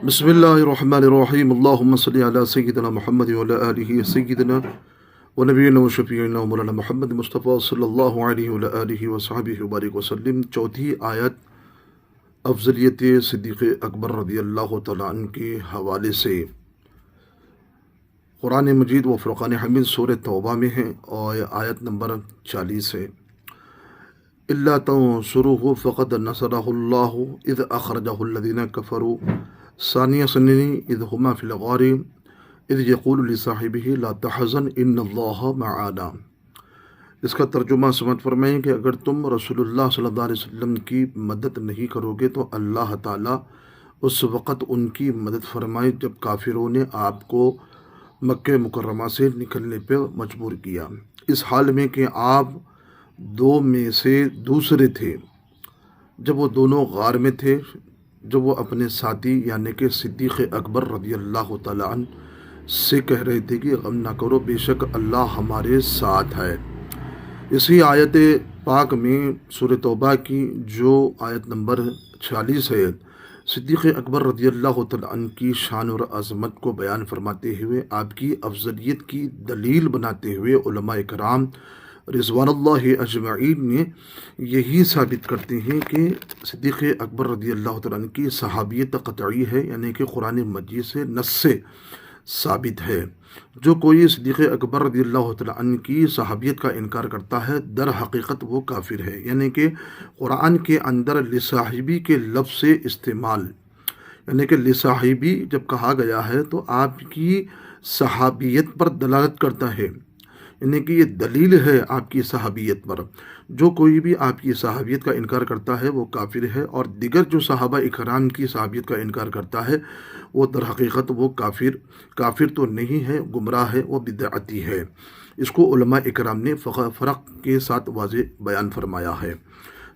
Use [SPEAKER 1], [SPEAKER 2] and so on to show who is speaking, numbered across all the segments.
[SPEAKER 1] بسم اللہ الرحمن الرحیم اللہم صلی علی سیدنا محمد وعلی آلہ سیدنا و نبینا و شفیعنا و مولانا محمد مصطفیٰ صلی اللہ علیہ وعلی آلہ وصحبہ وبارک وسلم۔ چوتھی آیت افضلیت صدیق اکبر رضی اللہ تعالیٰ عنہ کے حوالے سے قرآن مجید و فرقان حمید سورہ توبہ میں ہے اور آیت نمبر 40 ہے۔ الا تنصروه فقد نصرہ اللہ اذ اخرجہ الذین کفروا ثانی اثنین اذ ہما فی الغار اذ یقول لصاحبہ لا تحزن ان اللہ معنا۔ اس کا ترجمہ سمجھ فرمائیں کہ اگر تم رسول اللہ صلی اللہ علیہ وسلم کی مدد نہیں کرو گے تو اللہ تعالیٰ اس وقت ان کی مدد فرمائے جب کافروں نے آپ کو مکہ مکرمہ سے نکلنے پہ مجبور کیا، اس حال میں کہ آپ دو میں سے دوسرے تھے۔ جب وہ دونوں غار میں تھے، جب وہ اپنے ساتھی یعنی کہ صدیق اکبر رضی اللہ تعالیٰ عنہ سے کہہ رہے تھے کہ غم نہ کرو، بے شک اللہ ہمارے ساتھ ہے۔ اسی آیت پاک میں سورہ توبہ کی جو آیت نمبر 46 ہے، صدیق اکبر رضی اللہ تعالیٰ عنہ کی شان اور عظمت کو بیان فرماتے ہوئے، آپ کی افضلیت کی دلیل بناتے ہوئے علماء کرام رضوان اللہ اجمعین نے یہی ثابت کرتے ہیں کہ صدیق اکبر رضی اللہ تعالیٰ عنہ کی صحابیت قطعی ہے، یعنی کہ قرآن مجید سے نص سے ثابت ہے۔ جو کوئی صدیق اکبر رضی اللہ تعالیٰ عنہ کی صحابیت کا انکار کرتا ہے در حقیقت وہ کافر ہے، یعنی کہ قرآن کے اندر لصاحبی کے لفظ سے استعمال، یعنی کہ لصاحبی جب کہا گیا ہے تو آپ کی صحابیت پر دلالت کرتا ہے، یعنی کہ یہ دلیل ہے آپ کی صحابیت پر۔ جو کوئی بھی آپ کی صحابیت کا انکار کرتا ہے وہ کافر ہے، اور دیگر جو صحابہ اکرام کی صحابیت کا انکار کرتا ہے وہ در حقیقت وہ کافر تو نہیں ہے، گمراہ ہے، وہ بدعتی ہے۔ اس کو علماء اکرام نے فرق کے ساتھ واضح بیان فرمایا ہے۔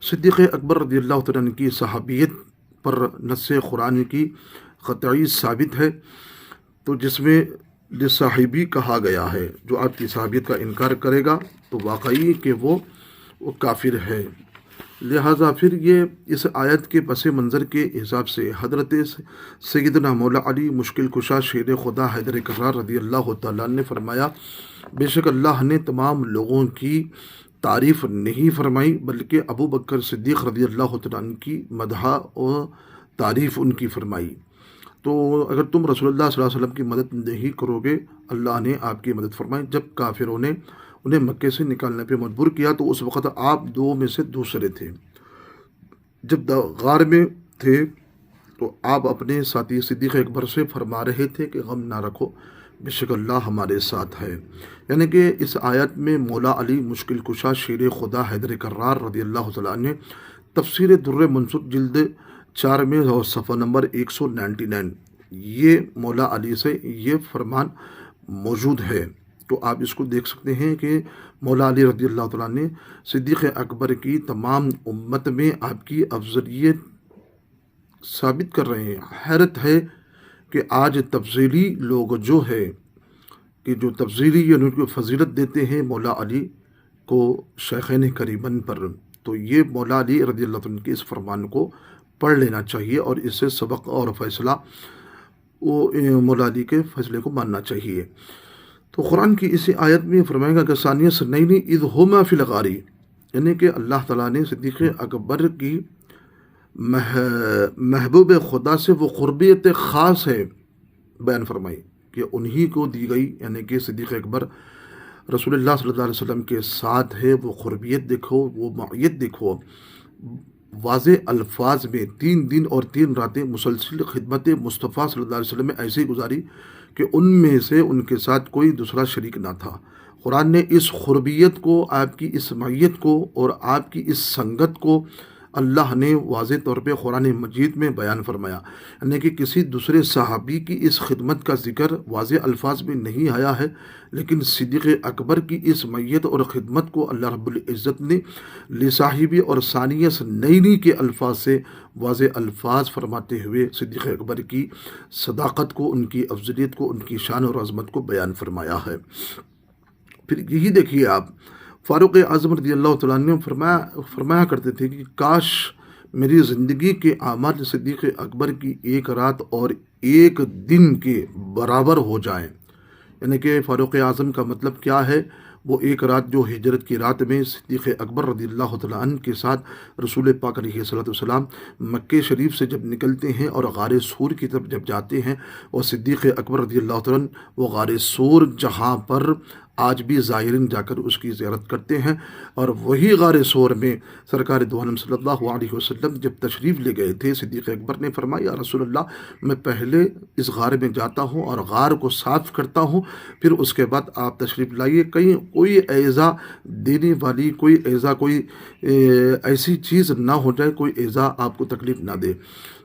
[SPEAKER 1] صدیق اکبر رضی اللہ تعالیٰ عنہ کی صحابیت پر نص قرآن کی قطعی ثابت ہے، تو جس میں لصاحبی کہا گیا ہے۔ جو آپ کی صحابیت کا انکار کرے گا تو واقعی کہ وہ کافر ہے۔ لہٰذا پھر یہ اس آیت کے پس منظر کے حساب سے حضرت سیدنا مولا علی مشکل کشا شیر خدا حیدر کرار رضی اللہ تعالیٰ نے فرمایا، بے شک اللہ نے تمام لوگوں کی تعریف نہیں فرمائی بلکہ ابو بکر صدیق رضی اللہ تعالیٰ عنہ کی مدح اور تعریف ان کی فرمائی۔ تو اگر تم رسول اللہ صلی اللہ علیہ وسلم کی مدد نہیں کرو گے، اللہ نے آپ کی مدد فرمائی۔ جب کافروں نے انہیں مکے سے نکالنے پہ مجبور کیا تو اس وقت آپ دو میں سے دوسرے تھے۔ جب غار میں تھے تو آپ اپنے ساتھی صدیق اکبر سے فرما رہے تھے کہ غم نہ رکھو، بے شک اللہ ہمارے ساتھ ہے۔ یعنی کہ اس آیت میں مولا علی مشکل کشا شیر خدا حیدر کرار رضی اللہ تعالیٰ نے تفسیر در منصور جلد 4 میں اور صفحہ نمبر 199 یہ مولا علی سے یہ فرمان موجود ہے۔ تو آپ اس کو دیکھ سکتے ہیں کہ مولا علی رضی اللہ تعالیٰ نے صدیق اکبر کی تمام امت میں آپ کی افضلیت ثابت کر رہے ہیں۔ حیرت ہے کہ آج تفضیلی لوگ جو ہے کہ جو تفضیلی یعنی کہ فضیلت دیتے ہیں مولا علی کو شیخین کریمن پر، تو یہ مولا علی رضی اللہ تعالیٰ کے اس فرمان کو پڑھ لینا چاہیے اور اس سے سبق اور فیصلہ وہ مولا علی کے فیصلے کو ماننا چاہیے۔ تو قرآن کی اسی آیت میں فرمائے گا کہ ثانی اثنین اذ ہما فی الغار، یعنی کہ اللہ تعالیٰ نے صدیق اکبر کی محبوب خدا سے وہ قربیت خاص ہے بیان فرمائی کہ انہی کو دی گئی، یعنی کہ صدیق اکبر رسول اللہ صلی اللہ علیہ وسلم کے ساتھ ہے۔ وہ قربیت دیکھو، وہ معیت دیکھو، واضح الفاظ میں 3 دن اور 3 راتیں مسلسل خدمت مصطفیٰ صلی اللہ علیہ وسلم میں ایسے گزاری کہ ان میں سے ان کے ساتھ کوئی دوسرا شریک نہ تھا۔ قرآن نے اس قربیت کو، آپ کی اس معیت کو اور آپ کی اس سنگت کو اللہ نے واضح طور پہ قرآن مجید میں بیان فرمایا، یعنی کہ کسی دوسرے صحابی کی اس خدمت کا ذکر واضح الفاظ میں نہیں آیا ہے، لیکن صدیق اکبر کی اس معیت اور خدمت کو اللہ رب العزت نے لصاحبی اور ثانی اثنین کے الفاظ سے واضح الفاظ فرماتے ہوئے صدیق اکبر کی صداقت کو، ان کی افضلیت کو، ان کی شان اور عظمت کو بیان فرمایا ہے۔ پھر یہی دیکھیے آپ، فاروق اعظم رضی اللہ تعالیٰ عنہ فرمایا کرتے تھے کہ کاش میری زندگی کے اعمال صدیق اکبر کی ایک رات اور ایک دن کے برابر ہو جائیں. یعنی کہ فاروق اعظم کا مطلب کیا ہے؟ وہ ایک رات جو ہجرت کی رات میں صدیق اکبر رضی اللہ تعالیٰ عنہ کے ساتھ رسول پاک علیہ الصلوۃ والسلام مکہ شریف سے جب نکلتے ہیں اور غار سور کی طرف جب جاتے ہیں، اور صدیق اکبر رضی اللہ تعالیٰ عنہ وہ غار سور جہاں پر آج بھی زائرین جا کر اس کی زیارت کرتے ہیں، اور وہی غار سور میں سرکار دو عالم صلی اللہ علیہ وسلم جب تشریف لے گئے تھے، صدیق اکبر نے فرمایا یا رسول اللہ، میں پہلے اس غار میں جاتا ہوں اور غار کو صاف کرتا ہوں، پھر اس کے بعد آپ تشریف لائیے، کہیں کوئی ایذا دینے والی کوئی ایسی چیز نہ ہو جائے، کوئی ایذا آپ کو تکلیف نہ دے.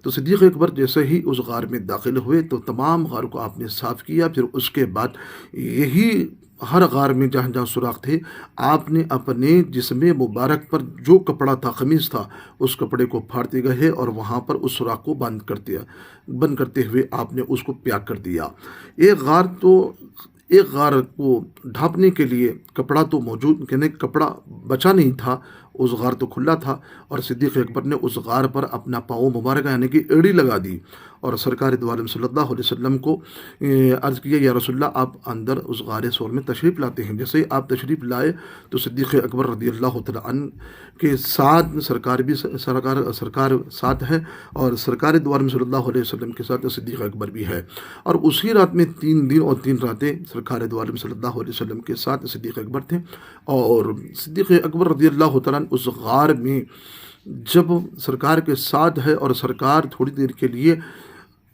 [SPEAKER 1] تو صدیق اکبر جیسے ہی اس غار میں داخل ہوئے تو تمام غار کو آپ نے صاف کیا. پھر اس کے بعد یہی ہر غار میں جہاں جہاں سوراخ تھے، آپ نے اپنے جسم مبارک پر جو کپڑا تھا، قمیص تھا، اس کپڑے کو پھاڑتے گئے اور وہاں پر اس سوراخ کو بند کرتے ہوئے آپ نے اس کو پیاک کر دیا. ایک غار کو ڈھانپنے کے لیے کپڑا تو موجود، یعنی کپڑا بچا نہیں تھا، اس غار تو کھلا تھا، اور صدیق اکبر نے اس غار پر اپنا پاؤں مبارک یعنی کہ ایڑی لگا دی اور سرکار دو عالم صلی اللہ علیہ وسلم کو عرض کیا یا رسول اللہ، آپ اندر اس غار سور میں تشریف لاتے ہیں. جیسے ہی آپ تشریف لائے تو صدیق اکبر رضی اللہ تعالیٰ عنہ کے ساتھ سرکار ساتھ ہے، اور سرکار دو عالم صلی اللہ علیہ وسلم کے ساتھ صدیق اکبر بھی ہے. اور اسی رات میں 3 دن اور 3 راتیں سرکار دو عالم صلی اللہ علیہ وسلم کے ساتھ صدیق اکبر تھے. اور صدیق اکبر رضی اللہ تعالیٰ عنہ اس غار میں جب سرکار کے ساتھ ہے، اور سرکار تھوڑی دیر کے لیے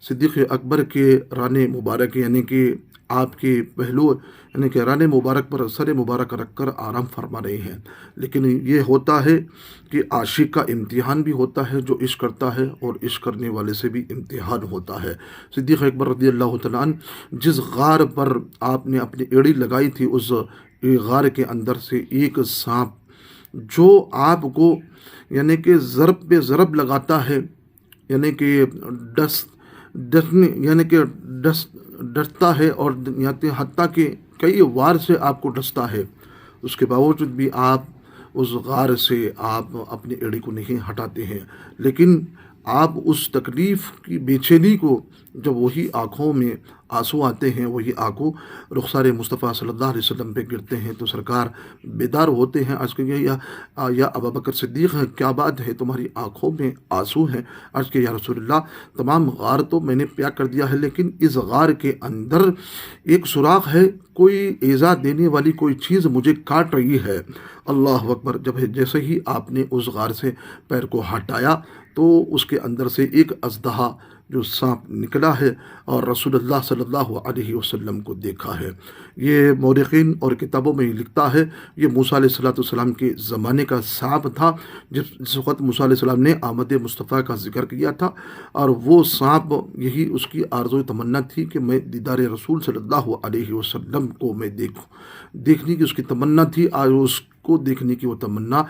[SPEAKER 1] صدیق اکبر کے رانے مبارک یعنی کہ آپ کے پہلو یعنی کہ رانے مبارک پر سر مبارک رکھ کر آرام فرما رہے ہیں. لیکن یہ ہوتا ہے کہ عاشق کا امتحان بھی ہوتا ہے، جو عشق کرتا ہے، اور عشق کرنے والے سے بھی امتحان ہوتا ہے. صدیق اکبر رضی اللہ تعالیٰ عنہ جس غار پر آپ نے اپنی ایڑی لگائی تھی، اس غار کے اندر سے ایک سانپ جو آپ کو یعنی کہ ضرب پہ ضرب لگاتا ہے، یعنی کہ ڈستا ہے، اور حتیٰ کہ کئی وار سے آپ کو ڈستا ہے، اس کے باوجود بھی آپ اس غار سے آپ اپنی ایڑی کو نہیں ہٹاتے ہیں. لیکن آپ اس تکلیف کی بے چینی کو جب وہی آنکھوں میں آنسو آتے ہیں، وہی آنکھوں رخسار مصطفیٰ صلی اللہ علیہ وسلم پہ گرتے ہیں، تو سرکار بیدار ہوتے ہیں. عرض کہ یا ابوبکر صدیق، کیا بات ہے، تمہاری آنکھوں میں آنسو ہیں؟ عرض کہ یا رسول اللہ، تمام غار تو میں نے پیاک کر دیا ہے، لیکن اس غار کے اندر ایک سوراخ ہے، کوئی ایذا دینے والی کوئی چیز مجھے کاٹ رہی ہے. اللہ اکبر. جیسے ہی آپ نے اس غار سے پیر کو ہٹایا تو اس کے اندر سے ایک اژدہا جو سانپ نکلا ہے، اور رسول اللہ صلی اللہ علیہ وسلم کو دیکھا ہے. یہ مورخین اور کتابوں میں لکھتا ہے یہ موسیٰ علیہ السلام کے زمانے کا سانپ تھا، جس وقت موسیٰ علیہ السلام نے آمد مصطفیٰ کا ذکر کیا تھا، اور وہ سانپ یہی اس کی آرزو تمنا تھی کہ میں دیدار رسول صلی اللہ علیہ وسلم کو میں دیکھنے کی اس کی تمنا تھی. اور اس کو دیکھنے کی وہ تمنا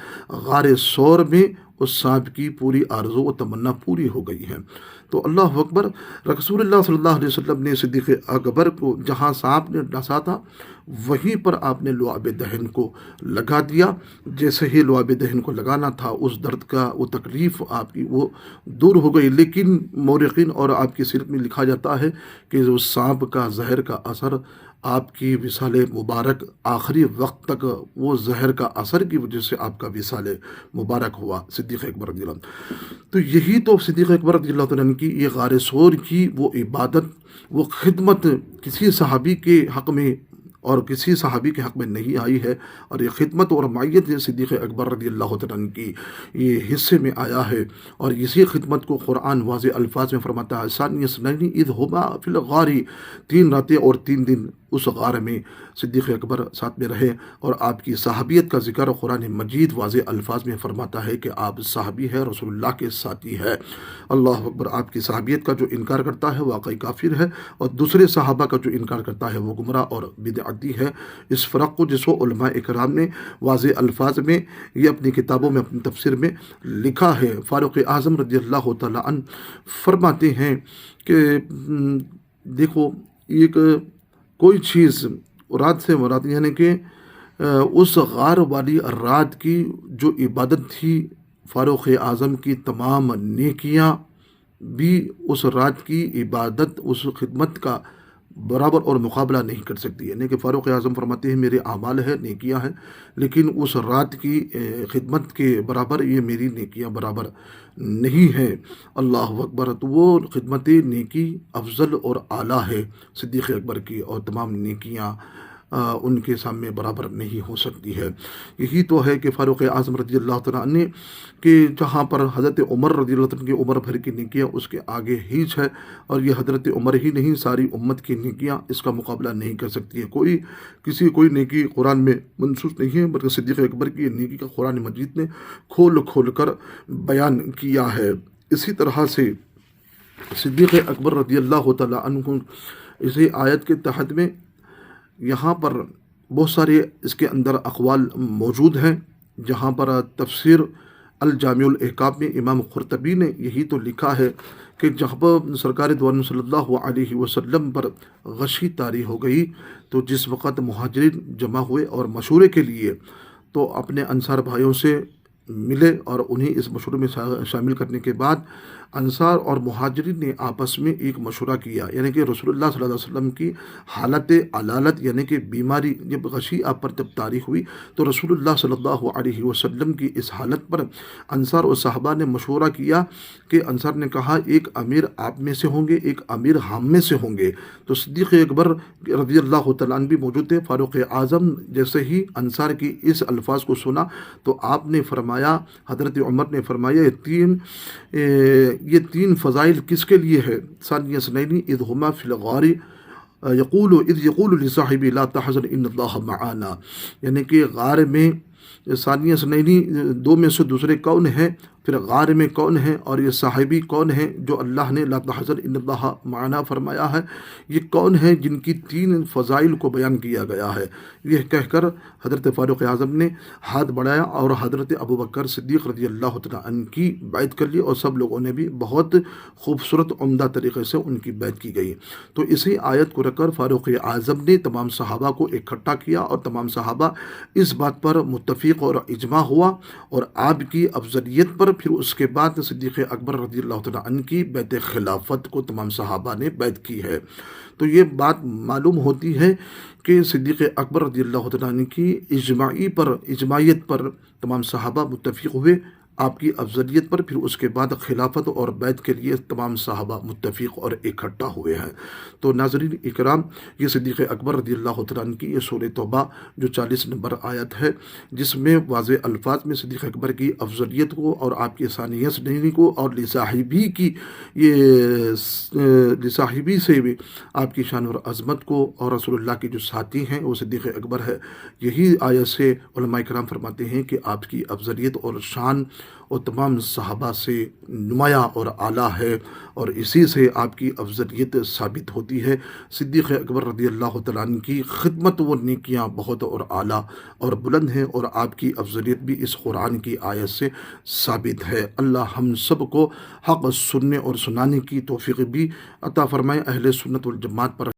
[SPEAKER 1] غار سور میں اس سانپ کی پوری آرزو و تمنا پوری ہو گئی ہے. تو اللہ اکبر. رسول اللہ صلی اللہ علیہ وسلم نے صدیق اکبر کو جہاں سانپ نے ڈسا تھا وہیں پر آپ نے لعاب دہن کو لگا دیا. جیسے ہی لعاب دہن کو لگانا تھا، اس درد کا وہ تکلیف آپ کی وہ دور ہو گئی. لیکن مورخین اور آپ کی سیرت میں لکھا جاتا ہے کہ اس سانپ کا زہر کا اثر آپ کی وصال مبارک آخری وقت تک، وہ زہر کا اثر کی وجہ سے آپ کا وصال مبارک ہوا صدیق اکبر رضی اللہ عنہ. تو یہی تو صدیق اکبر رضی اللہ عنہ کی یہ غار سور کی وہ عبادت، وہ خدمت کسی صحابی کے حق میں اور کسی صحابی کے حق میں نہیں آئی ہے. اور یہ خدمت اور معیت صدیق اکبر رضی اللہ عنہ کی یہ حصے میں آیا ہے. اور اسی خدمت کو قرآن واضح الفاظ میں فرماتا ہے، ثانی اثنین اذ ہما فی الغار، 3 راتیں اور 3 دن اس غار میں صدیق اکبر ساتھ میں رہے. اور آپ کی صحابیت کا ذکر قرآن مجید واضح الفاظ میں فرماتا ہے کہ آپ صحابی ہے، رسول اللہ کے ساتھی ہے. اللہ اکبر. آپ کی صحابیت کا جو انکار کرتا ہے واقعی کافر ہے، اور دوسرے صحابہ کا جو انکار کرتا ہے وہ گمراہ اور بدعتی ہے. اس فرق کو جس کو علماء اکرام نے واضح الفاظ میں یہ اپنی کتابوں میں اپنی تفسیر میں لکھا ہے. فاروق اعظم رضی اللہ تعالیٰ عنہ فرماتے ہیں کہ دیکھو، ایک کوئی چیز رات سے مراد یعنی کہ اس غار والی رات کی جو عبادت تھی فاروق اعظم کی تمام نیکیاں بھی اس رات کی عبادت، اس خدمت کا برابر اور مقابلہ نہیں کر سکتی. یعنی کہ فاروق اعظم فرماتے ہیں میرے اعمال ہیں، نیکیاں ہیں، لیکن اس رات کی خدمت کے برابر یہ میری نیکیاں برابر نہیں ہیں. اللہ اکبر. تو وہ خدمت نیکی افضل اور اعلیٰ ہے صدیق اکبر کی، اور تمام نیکیاں ان کے سامنے برابر نہیں ہو سکتی ہے. یہی تو ہے کہ فاروق اعظم رضی اللہ تعالیٰ عنہ کہ جہاں پر حضرت عمر رضی اللہ تعالیٰ عنہ کی عمر بھر کی نیکیاں اس کے آگے ہیچ ہے، اور یہ حضرت عمر ہی نہیں ساری امت کی نیکیاں اس کا مقابلہ نہیں کر سکتی ہے. کوئی نیکی قرآن میں منسوخ نہیں ہے، بلکہ صدیق اکبر کی نیکی کا قرآن مجید نے کھول کھول کر بیان کیا ہے. اسی طرح سے صدیق اکبر رضی اللہ تعالیٰ عنہ اسی آیت کے تحت میں یہاں پر بہت سارے اس کے اندر اقوال موجود ہیں، جہاں پر تفسیر الجامع الاحکام میں امام قرطبی نے یہی تو لکھا ہے کہ جب سرکار دو عالم صلی اللہ علیہ وسلم پر غشی طاری ہو گئی تو جس وقت مہاجرین جمع ہوئے اور مشورے کے لیے، تو اپنے انصار بھائیوں سے ملے اور انہیں اس مشورے میں شامل کرنے کے بعد انصار اور مہاجرین نے آپس میں ایک مشورہ کیا. یعنی کہ رسول اللہ صلی اللہ علیہ وسلم کی حالت علالت یعنی کہ بیماری جب غشی آپ پر جب طاری ہوئی تو رسول اللہ صلی اللہ علیہ وسلم کی اس حالت پر انصار اور صحابہ نے مشورہ کیا کہ انصار نے کہا ایک امیر آپ میں سے ہوں گے، ایک امیر ہم میں سے ہوں گے. تو صدیق اکبر رضی اللہ تعالیٰ عنہ بھی موجود تھے. فاروق اعظم جیسے ہی انصار کی اس الفاظ کو سنا تو آپ نے فرمایا، حضرت عمر نے فرمایا یہ تین فضائل کس کے لیے ہے؟ ثانی اثنین اذ ہما فی الغار یقول لصاحبہ لا تحزن ان اللہ معنا. یعنی کہ غار میں ثانی اثنین دو میں سے دوسرے کون ہیں، پھر غار میں کون ہیں، اور یہ صاحبی کون ہیں جو اللہ نے لا تحزن ان اللہ معنا فرمایا ہے. یہ کون ہیں جن کی تین فضائل کو بیان کیا گیا ہے؟ یہ کہہ کر حضرت فاروق اعظم نے ہاتھ بڑھایا اور حضرت ابوبکر صدیق رضی اللہ تعالیٰ عنہ کی بیعت کر لی، اور سب لوگوں نے بھی بہت خوبصورت عمدہ طریقے سے ان کی بیعت کی گئی. تو اسی آیت کو رکھ کر فاروق اعظم نے تمام صحابہ کو اکٹھا کیا، اور تمام صحابہ اس بات پر متفق اور اجماع ہوا، اور آپ کی افضلیت پر پھر اس کے بعد صدیق اکبر رضی اللہ تعالیٰ عنہ کی بیعت خلافت کو تمام صحابہ نے بیعت کی ہے. تو یہ بات معلوم ہوتی ہے کہ صدیق اکبر رضی اللہ تعالیٰ عنہ کی اجماعیت پر تمام صحابہ متفق ہوئے، آپ کی افضلیت پر، پھر اس کے بعد خلافت اور بیعت کے لیے تمام صحابہ متفق اور اکٹھا ہوئے ہیں. تو ناظرین اکرام، یہ صدیق اکبر رضی اللہ تعالیٰ عنہ کی یہ سورہ توبہ جو 40 نمبر آیت ہے، جس میں واضح الفاظ میں صدیق اکبر کی افضلیت کو اور آپ کی ثانیہ سنینی کو اور لصاحبی سے بھی آپ کی شان اور عظمت کو، اور رسول اللہ کے جو ساتھی ہیں وہ صدیق اکبر ہے. یہی آیت سے علماء کرام فرماتے ہیں کہ آپ کی افضلیت اور شان اور تمام صحابہ سے نمایاں اور اعلیٰ ہے، اور اسی سے آپ کی افضلیت ثابت ہوتی ہے. صدیق اکبر رضی اللہ تعالیٰ عنہ کی خدمت و نیکیاں بہت اور اعلیٰ اور بلند ہیں، اور آپ کی افضلیت بھی اس قرآن کی آیت سے ثابت ہے. اللہ ہم سب کو حق سننے اور سنانے کی توفیق بھی عطا فرمائے. اہل سنت والجماعت پر